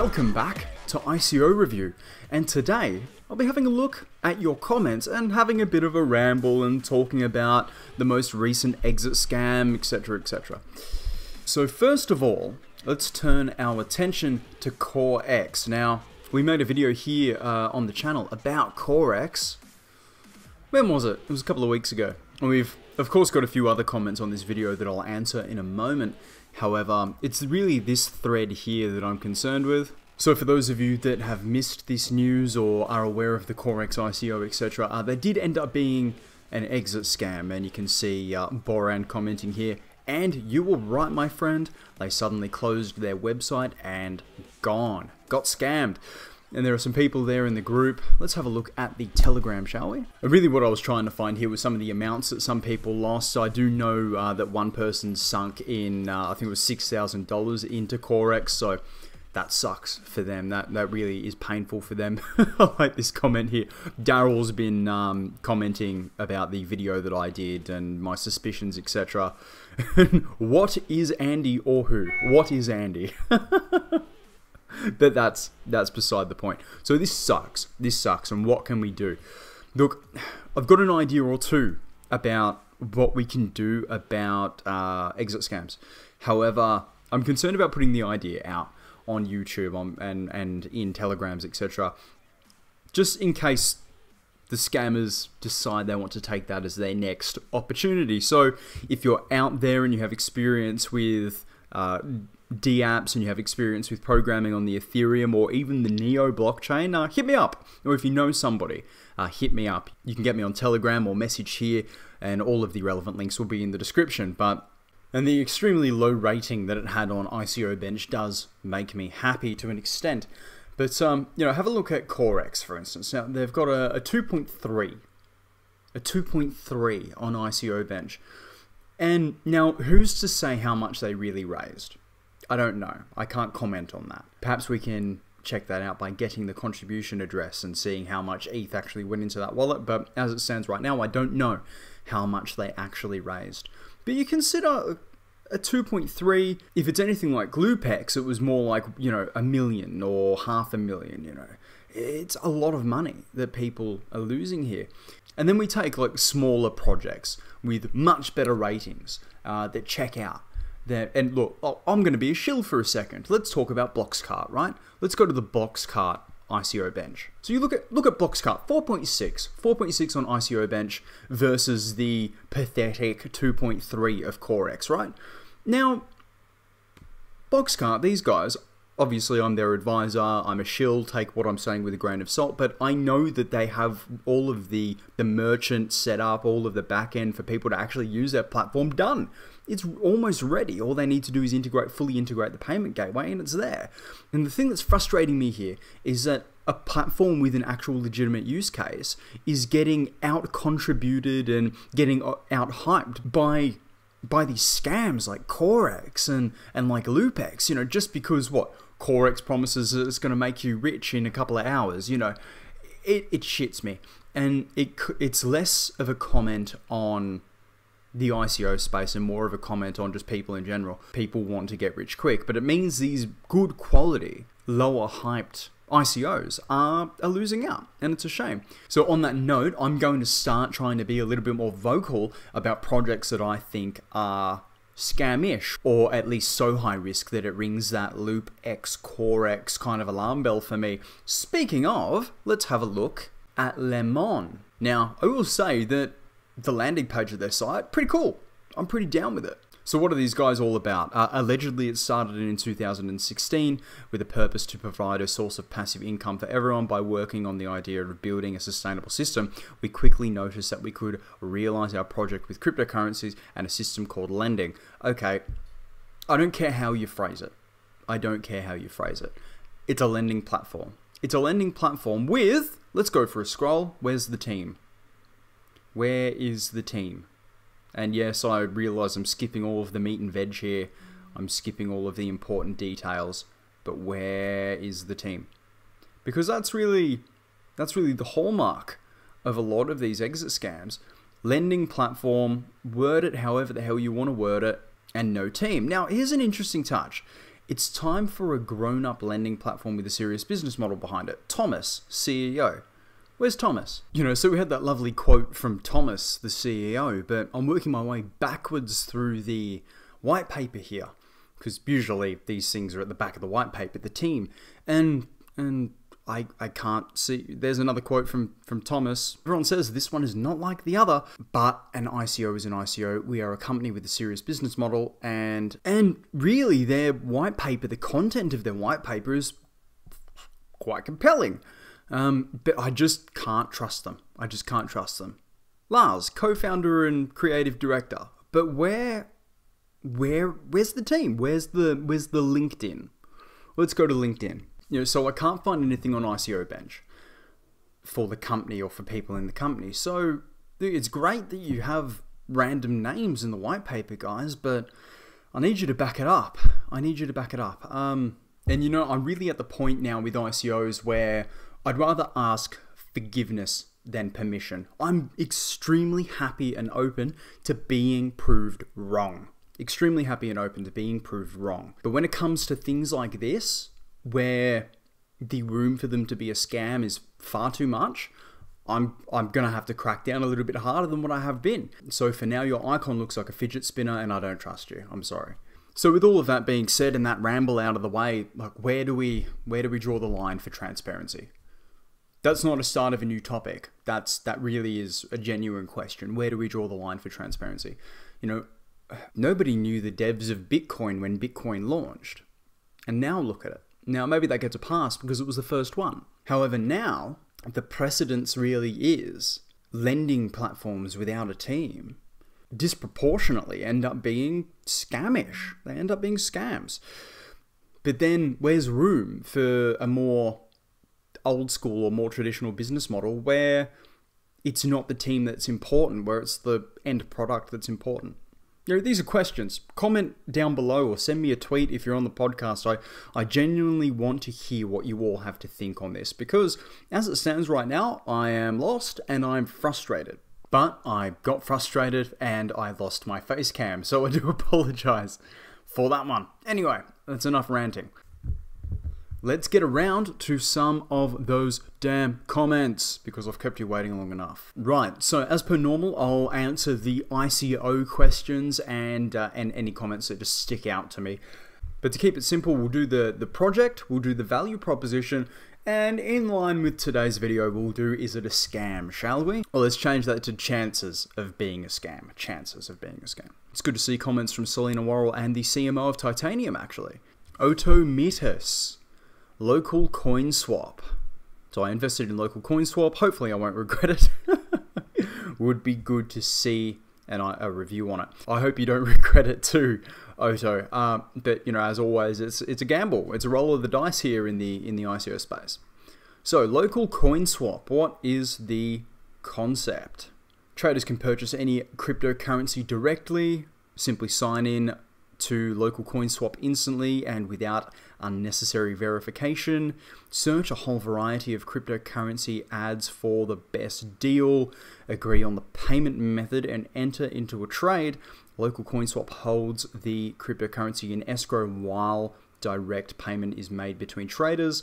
Welcome back to ICO Review, and today I'll be having a look at your comments and having a bit of a ramble and talking about the most recent exit scam, etc, etc. So first of all, let's turn our attention to CoreX. Now, we made a video here on the channel about CoreX. When was it? It was a couple of weeks ago. And we've, of course, got a few other comments on this video that I'll answer in a moment. However, it's really this thread here that I'm concerned with. So for those of you that have missed this news or are aware of the CoreX ICO, etc., there did end up being an exit scam, and you can see Boran commenting here. And you were right, my friend, they suddenly closed their website and got scammed. And there are some people there in the group. Let's have a look at the Telegram, shall we? And really what I was trying to find here was some of the amounts that some people lost. So I do know that one person sunk in, I think it was $6,000 into CoreX. So that sucks for them. That really is painful for them. I like this comment here. Daryl's been commenting about the video that I did and my suspicions, etc. What is Andy or who? What is Andy? But that's beside the point. So this sucks. This sucks. And what can we do? Look, I've got an idea or two about what we can do about exit scams. However, I'm concerned about putting the idea out on YouTube and in Telegrams, etc. Just in case the scammers decide they want to take that as their next opportunity. So if you're out there and you have experience with DApps and you have experience with programming on the Ethereum or even the Neo blockchain, hit me up. Or if you know somebody, hit me up. You can get me on Telegram or message here, and all of the relevant links will be in the description. And the extremely low rating that it had on ICO Bench does make me happy to an extent. But you know, have a look at CoreX, for instance. Now they've got a 2.3, a 2.3 on ICO Bench. And now, who's to say how much they really raised? I don't know. I can't comment on that. Perhaps we can check that out by getting the contribution address and seeing how much ETH actually went into that wallet. But as it stands right now, I don't know how much they actually raised. But you consider a 2.3, if it's anything like Glupex, it was more like, you know, 1 million or 500,000, you know. It's a lot of money that people are losing here. And then we take like smaller projects with much better ratings that check out. And look, I'm going to be a shill for a second. Let's talk about Bloxcart, right? Let's go to the Bloxcart ICO Bench. So you look at Bloxcart, 4.6 on ICO Bench versus the pathetic 2.3 of CoreX, right? Now, Bloxcart, these guys, obviously I'm their advisor, I'm a shill, take what I'm saying with a grain of salt, but I know that they have all of the merchant set up, all of the back end for people to actually use their platform done. It's almost ready. All they need to do is fully integrate the payment gateway, and it's there. And the thing that's frustrating me here is that a platform with an actual legitimate use case is getting out-contributed and getting out-hyped by these scams like CoreX and like Lupex, you know, just because CoreX promises that it's going to make you rich in a couple of hours, you know, it shits me. And it's less of a comment on the ICO space and more of a comment on just people in general. People want to get rich quick, but it means these good quality, lower hyped ICOs are losing out, and it's a shame. So on that note, I'm going to start trying to be a little bit more vocal about projects that I think are scamish, or at least so high risk that it rings that LoopX, CoreX kind of alarm bell for me. Speaking of, let's have a look at Lemmon. Now, I will say that the landing page of their site, pretty cool. I'm pretty down with it. So what are these guys all about? Allegedly, it started in 2016 with a purpose to provide a source of passive income for everyone by working on the idea of building a sustainable system. We quickly noticed that we could realize our project with cryptocurrencies and a system called lending. Okay, I don't care how you phrase it. I don't care how you phrase it. It's a lending platform. It's a lending platform with, let's go for a scroll, where's the team? Where is the team? And yes, I realize I'm skipping all of the meat and veg here. I'm skipping all of the important details. But where is the team? Because that's really the hallmark of a lot of these exit scams. Lending platform, word it however the hell you want to word it, and no team. Now, here's an interesting touch. It's time for a grown-up lending platform with a serious business model behind it. Thomas, CEO. Where's Thomas? So we had that lovely quote from Thomas, the CEO, but I'm working my way backwards through the white paper here, because usually these things are at the back of the white paper, the team, and I can't see. There's another quote from Thomas. Everyone says this one is not like the other, but an ICO is an ICO. We are a company with a serious business model, and really their white paper, the content of their white paper is quite compelling. But I just can't trust them. I just can't trust them. Lars, co-founder and creative director, but where's the team? Where's the LinkedIn? Let's go to LinkedIn. So I can't find anything on ICO Bench for the company or for people in the company. So it's great that you have random names in the white paper, guys, but I need you to back it up. And I'm really at the point now with ICOs where I'd rather ask forgiveness than permission. I'm extremely happy and open to being proved wrong. But when it comes to things like this, where the room for them to be a scam is far too much, I'm gonna have to crack down a little bit harder than what I have been. So for now, your icon looks like a fidget spinner, and I don't trust you. I'm sorry. So with all of that being said, and that ramble out of the way, like where do we draw the line for transparency? That's not a start of a new topic. That really is a genuine question. Where do we draw the line for transparency? Nobody knew the devs of Bitcoin when Bitcoin launched, and now look at it. Now, maybe that gets a pass because it was the first one. However, now, the precedence really is lending platforms without a team disproportionately end up being scamish. They end up being scams. But then, where's room for a more old school or more traditional business model where it's not the team that's important, where it's the end product that's important? These are questions. Comment down below or send me a tweet if you're on the podcast. I genuinely want to hear what you all have to think on this, because as it stands right now, I am lost and I'm frustrated. But I got frustrated and I lost my face cam, so I do apologize for that one. Anyway, that's enough ranting. Let's get around to some of those damn comments, because I've kept you waiting long enough. Right, so as per normal, I'll answer the ICO questions and any comments that just stick out to me. But to keep it simple, we'll do the project, we'll do the value proposition, and in line with today's video, we'll do is it a scam, shall we? Well, let's change that to chances of being a scam. Chances of being a scam. It's good to see comments from Selena Worrell and the CMO of Titanium, actually. Otomitus. Local coin swap. So I invested in local coin swap. Hopefully I won't regret it. Would be good to see a review on it. I hope you don't regret it too, Oto. But as always, it's a gamble. It's a roll of the dice here in the ICO space. So local coin swap. What is the concept? Traders can purchase any cryptocurrency directly. Simply sign in to local coin swap instantly and without unnecessary verification. Search a whole variety of cryptocurrency ads for the best deal. Agree on the payment method and enter into a trade. Local coin swap holds the cryptocurrency in escrow while direct payment is made between traders.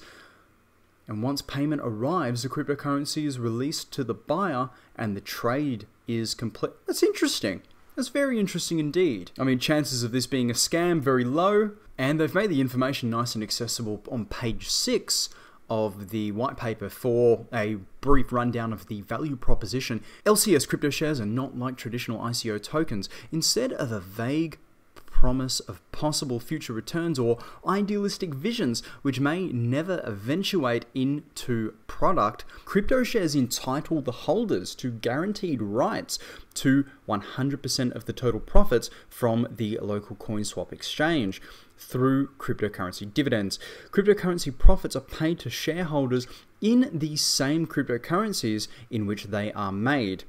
And once payment arrives, the cryptocurrency is released to the buyer and the trade is complete. That's interesting. That's very interesting indeed. I mean, chances of this being a scam, very low, and they've made the information nice and accessible on page 6 of the white paper for a brief rundown of the value proposition. LCS crypto shares are not like traditional ICO tokens. Instead of a vague promise of possible future returns or idealistic visions which may never eventuate into product, crypto shares entitle the holders to guaranteed rights to 100% of the total profits from the local coin swap exchange through cryptocurrency dividends. Cryptocurrency profits are paid to shareholders in the same cryptocurrencies in which they are made,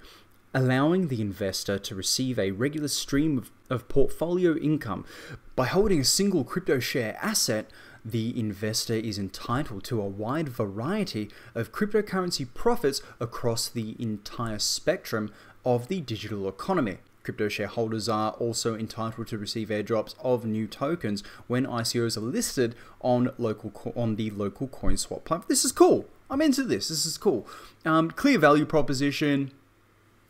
allowing the investor to receive a regular stream of portfolio income. By holding a single crypto share asset, the investor is entitled to a wide variety of cryptocurrency profits across the entire spectrum of the digital economy. Crypto shareholders are also entitled to receive airdrops of new tokens when ICOs are listed on the local CoinSwap platform. This is cool. I'm into this. This is cool. Clear value proposition.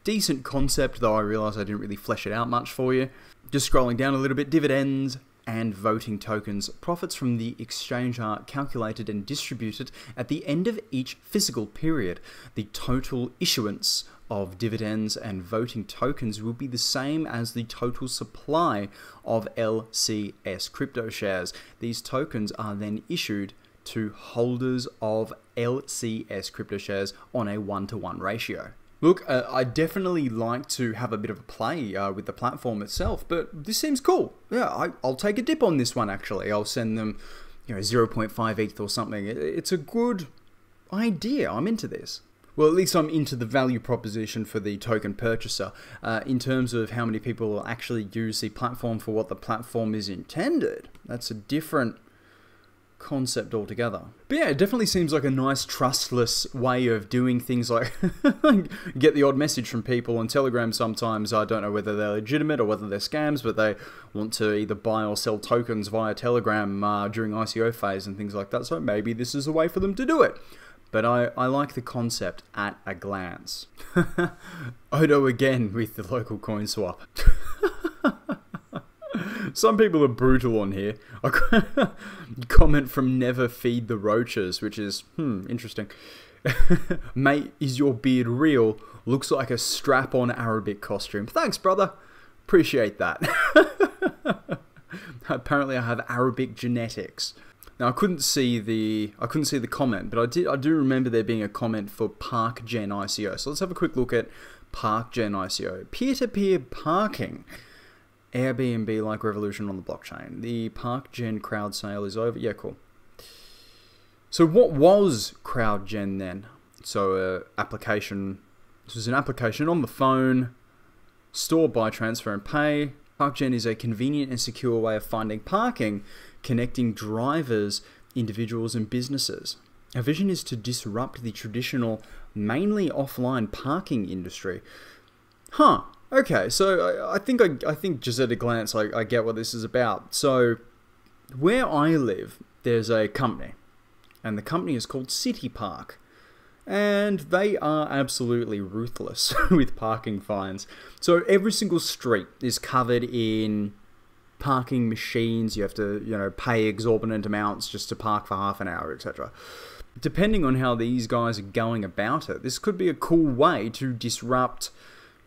Decent concept, though I realize I didn't really flesh it out much for you. Just scrolling down a little bit. Dividends and voting tokens. Profits from the exchange are calculated and distributed at the end of each physical period. The total issuance of dividends and voting tokens will be the same as the total supply of LCS crypto shares. These tokens are then issued to holders of LCS crypto shares on a 1-to-1 ratio. Look, I definitely like to have a bit of a play with the platform itself, but this seems cool. Yeah, I'll take a dip on this one, actually. I'll send them 0.5 ETH or something. It's a good idea. I'm into this. Well, at least I'm into the value proposition for the token purchaser in terms of how many people will actually use the platform for what the platform is intended. That's a different concept altogether. But yeah, it definitely seems like a nice trustless way of doing things. Like get the odd message from people on Telegram sometimes. I don't know whether they're legitimate or whether they're scams, but they want to either buy or sell tokens via Telegram during ICO phase and things like that. So maybe this is a way for them to do it. But I like the concept at a glance. Odo again with the local coin swap. Some people are brutal on here. Comment from Never Feed the Roaches, which is, interesting. Mate, is your beard real? Looks like a strap-on Arabic costume. Thanks, brother. Appreciate that. Apparently I have Arabic genetics. Now I couldn't see the comment, but I do remember there being a comment for Parkgene ICO. So let's have a quick look at Parkgene ICO. Peer-to-peer parking. Airbnb-like revolution on the blockchain. The Parkgene crowd sale is over. Yeah, cool. So what was CrowdGen then? So application. This was an application on the phone, stored by transfer and pay. Parkgene is a convenient and secure way of finding parking, connecting drivers, individuals, and businesses. Our vision is to disrupt the traditional, mainly offline parking industry. Huh. Okay, so I think just at a glance, I get what this is about. So, where I live, there's a company, and the company is called City Park, and they are absolutely ruthless with parking fines. So every single street is covered in parking machines. You have to, pay exorbitant amounts just to park for half an hour, etc. Depending on how these guys are going about it, this could be a cool way to disrupt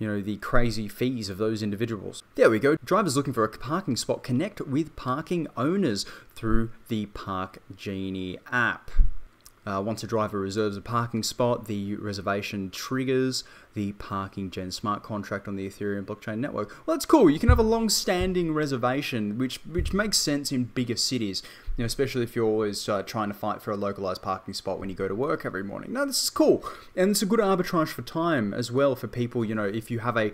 the crazy fees of those individuals. There we go. Drivers looking for a parking spot connect with parking owners through the Parkgene app. Once a driver reserves a parking spot, the reservation triggers the Parkgene smart contract on the Ethereum blockchain network. Well, that's cool. You can have a long-standing reservation, which makes sense in bigger cities, especially if you're always trying to fight for a localized parking spot when you go to work every morning. No, this is cool. And it's a good arbitrage for time as well for people, if you have a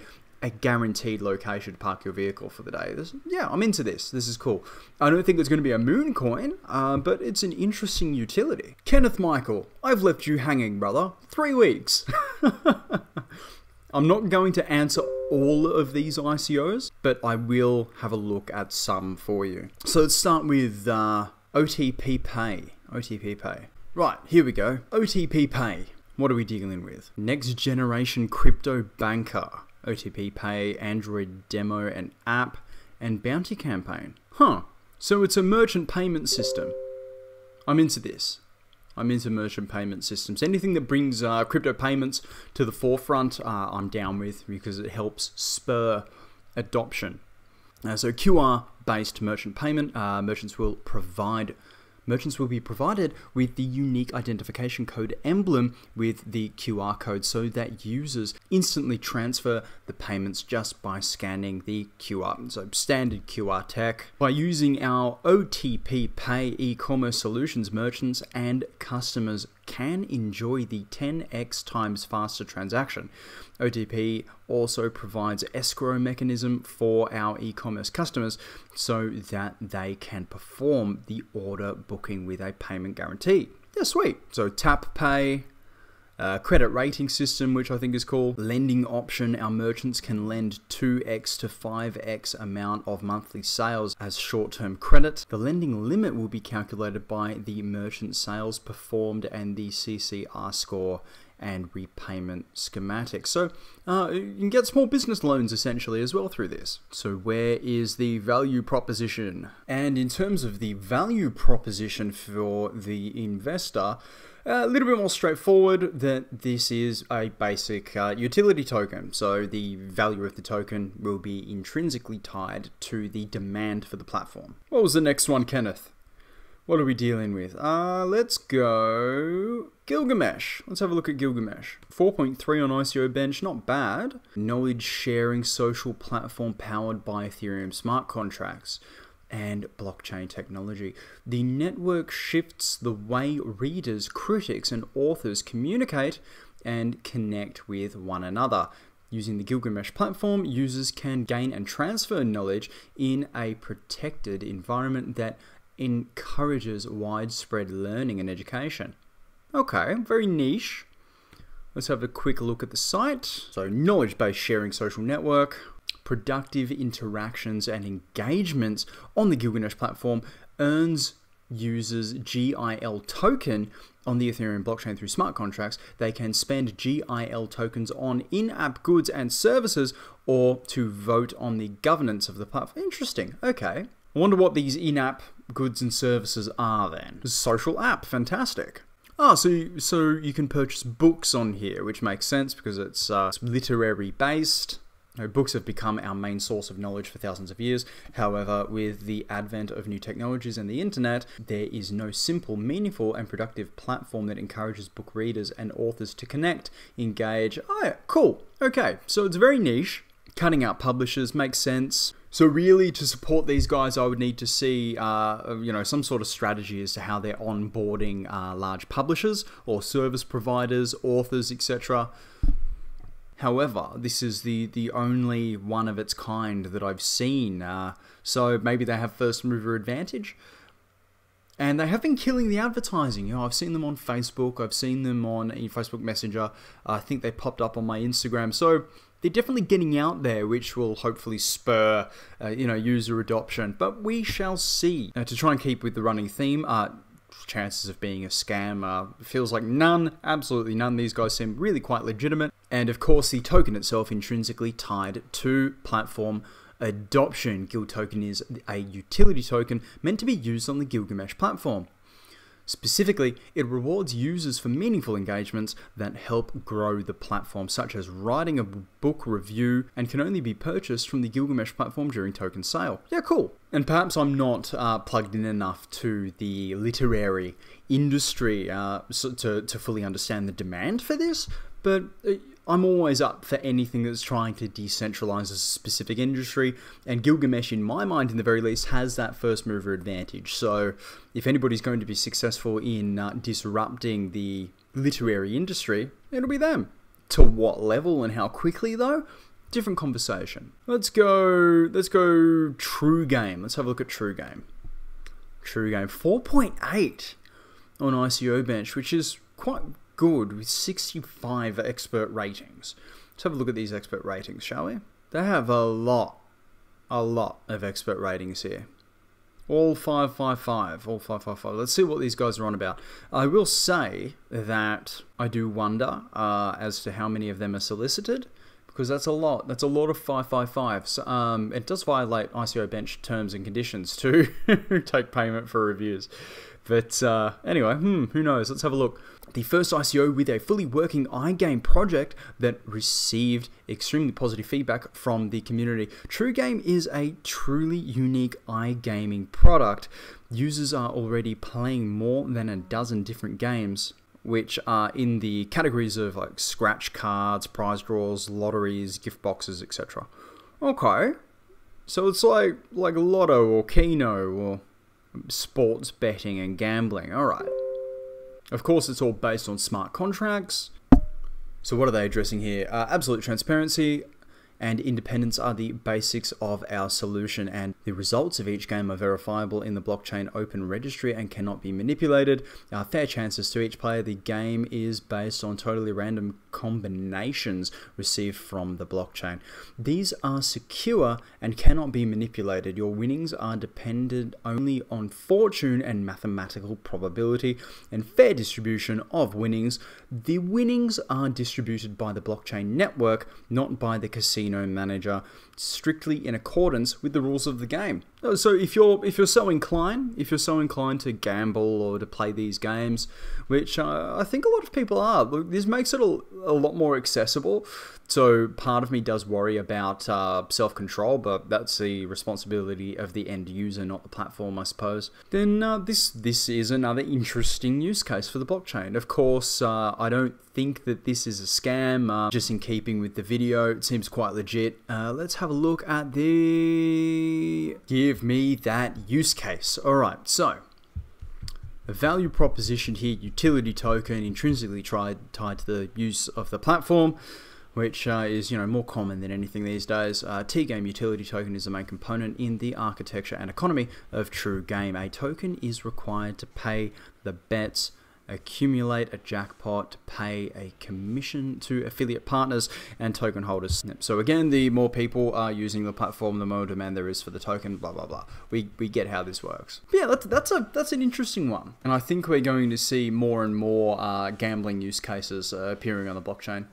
guaranteed location to park your vehicle for the day. Yeah, I'm into this. This is cool. I don't think it's going to be a moon coin, but it's an interesting utility. Kenneth Michael, I've left you hanging, brother. 3 weeks. I'm not going to answer all of these ICOs, but I will have a look at some for you. So let's start with OTPPAY. OTPPAY. Right, here we go. OTPPAY. What are we dealing with? Next generation crypto banker. OTPPAY, Android demo and app, and bounty campaign. Huh. So it's a merchant payment system. I'm into this. I'm into merchant payment systems. Anything that brings crypto payments to the forefront, I'm down with because it helps spur adoption. So QR-based merchant payment, merchants will be provided with the unique identification code emblem with the QR code so that users instantly transfer the payments just by scanning the QR. So standard QR tech. By using our OTPPAY e-commerce solutions, merchants and customers can enjoy the 10x times faster transaction. OTP also provides escrow mechanism for our e-commerce customers so that they can perform the order booking with a payment guarantee. Yeah, sweet. So tap pay, Credit rating system, which I think is cool. Lending option, our merchants can lend 2x to 5x amount of monthly sales as short-term credit. The lending limit will be calculated by the merchant sales performed and the CCR score and repayment schematic. So you can get small business loans essentially as well through this. So where is the value proposition? And in terms of the value proposition for the investor, a little bit more straightforward, that this is a basic utility token. So the value of the token will be intrinsically tied to the demand for the platform. What was the next one, Kenneth? What are we dealing with? Let's go Gilgamesh. Let's have a look at Gilgamesh. 4.3 on ICO bench, not bad. Knowledge sharing social platform powered by Ethereum smart contracts and blockchain technology. The network shifts the way readers, critics, and authors communicate and connect with one another. Using the Gilgamesh platform, users can gain and transfer knowledge in a protected environment that encourages widespread learning and education. Okay, very niche. Let's have a quick look at the site. So, knowledge-based sharing social network, productive interactions and engagements on the Gilgamesh platform earns users GIL token on the Ethereum blockchain through smart contracts. They can spend GIL tokens on in-app goods and services or to vote on the governance of the platform. Interesting. Okay. I wonder what these in-app goods and services are then. Social app, fantastic. So you can purchase books on here, which makes sense because it's literary based. Books have become our main source of knowledge for thousands of years. However, with the advent of new technologies and the internet, there is no simple, meaningful, and productive platform that encourages book readers and authors to connect, engage. Oh yeah, cool. Okay, so it's very niche. Cutting out publishers makes sense. So really, to support these guys, I would need to see, some sort of strategy as to how they're onboarding large publishers or service providers, authors, etc. However, this is the only one of its kind that I've seen. So maybe they have first mover advantage. And they have been killing the advertising. I've seen them on Facebook. I've seen them on Facebook Messenger. I think they popped up on my Instagram. So they're definitely getting out there, which will hopefully spur, user adoption. But we shall see. To try and keep with the running theme, chances of being a scam feels like none, absolutely none. These guys seem really quite legitimate. And of course, the token itself intrinsically tied to platform adoption. Gil token is a utility token meant to be used on the Gilgamesh platform. Specifically, it rewards users for meaningful engagements that help grow the platform, such as writing a book review, and can only be purchased from the Gilgamesh platform during token sale. Yeah, cool. And perhaps I'm not plugged in enough to the literary industry to fully understand the demand for this, but I'm always up for anything that's trying to decentralize a specific industry, and Gilgamesh, in my mind, in the very least, has that first mover advantage. So if anybody's going to be successful in disrupting the literary industry, it'll be them. To what level and how quickly, though? Different conversation. Let's go Truegame. Let's have a look at Truegame. Truegame 4.8 on ICO bench, which is quite good with 65 expert ratings. Let's have a look at these expert ratings, shall we? They have a lot of expert ratings here. All 555, all 555. Let's see what these guys are on about. I will say that I do wonder as to how many of them are solicited, because that's a lot. That's a lot of 555s. It does violate ICO bench terms and conditions to take payment for reviews. But anyway, who knows? Let's have a look. The first ICO with a fully working iGame project that received extremely positive feedback from the community. Truegame is a truly unique iGaming product. Users are already playing more than a dozen different games, which are in the categories of like scratch cards, prize draws, lotteries, gift boxes, etc. Okay, so it's like Lotto or Keno or sports betting and gambling. All right. Of course, it's all based on smart contracts. So what are they addressing here? Absolute transparency, and independence are the basics of our solution, and the results of each game are verifiable in the blockchain open registry and cannot be manipulated. Fair chances to each player. The game is based on totally random combinations received from the blockchain. These are secure and cannot be manipulated. Your winnings are dependent only on fortune and mathematical probability and fair distribution of winnings. The winnings are distributed by the blockchain network, not by the casino manager, strictly in accordance with the rules of the game. So if you're so inclined to gamble or to play these games, which I think a lot of people are, look, this makes it a lot more accessible. So part of me does worry about self-control, but that's the responsibility of the end user, not the platform, I suppose. Then this is another interesting use case for the blockchain. Of course, I don't think that this is a scam, just in keeping with the video. It seems quite legit. Let's have a look at the... Give me that use case. Alright, so... a value proposition here, utility token, intrinsically tied to the use of the platform, which is, more common than anything these days. Truegame utility token is the main component in the architecture and economy of Truegame. A token is required to pay the bets, accumulate a jackpot, to pay a commission to affiliate partners and token holders. So again, the more people are using the platform, the more demand there is for the token, blah, blah, blah. We get how this works. But yeah, that's an interesting one. And I think we're going to see more and more gambling use cases appearing on the blockchain,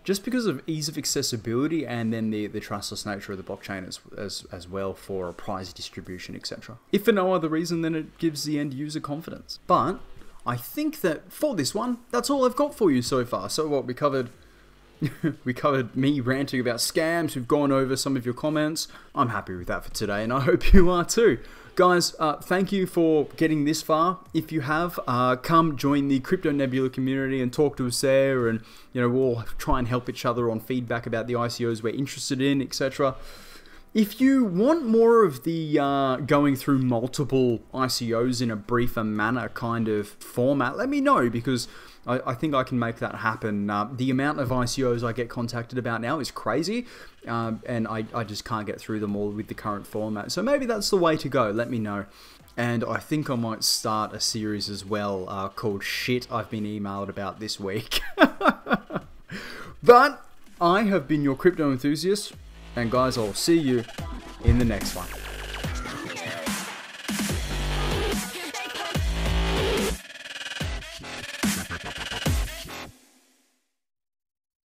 just because of ease of accessibility and then the trustless nature of the blockchain as well for prize distribution, etc. If for no other reason, then it gives the end user confidence. But I think that for this one, that's all I've got for you so far. So what we covered, we covered me ranting about scams. We've gone over some of your comments. I'm happy with that for today, and I hope you are too. Guys, thank you for getting this far. If you have, come join the Crypto Nebula community and talk to us there, and we'll try and help each other on feedback about the ICOs we're interested in, etc. If you want more of the going through multiple ICOs in a briefer manner kind of format, let me know, because I think I can make that happen. The amount of ICOs I get contacted about now is crazy, and I just can't get through them all with the current format. So maybe that's the way to go. Let me know. And I think I might start a series as well called Shit I've Been Emailed About This Week. But I have been your crypto enthusiast. And guys, I'll see you in the next one.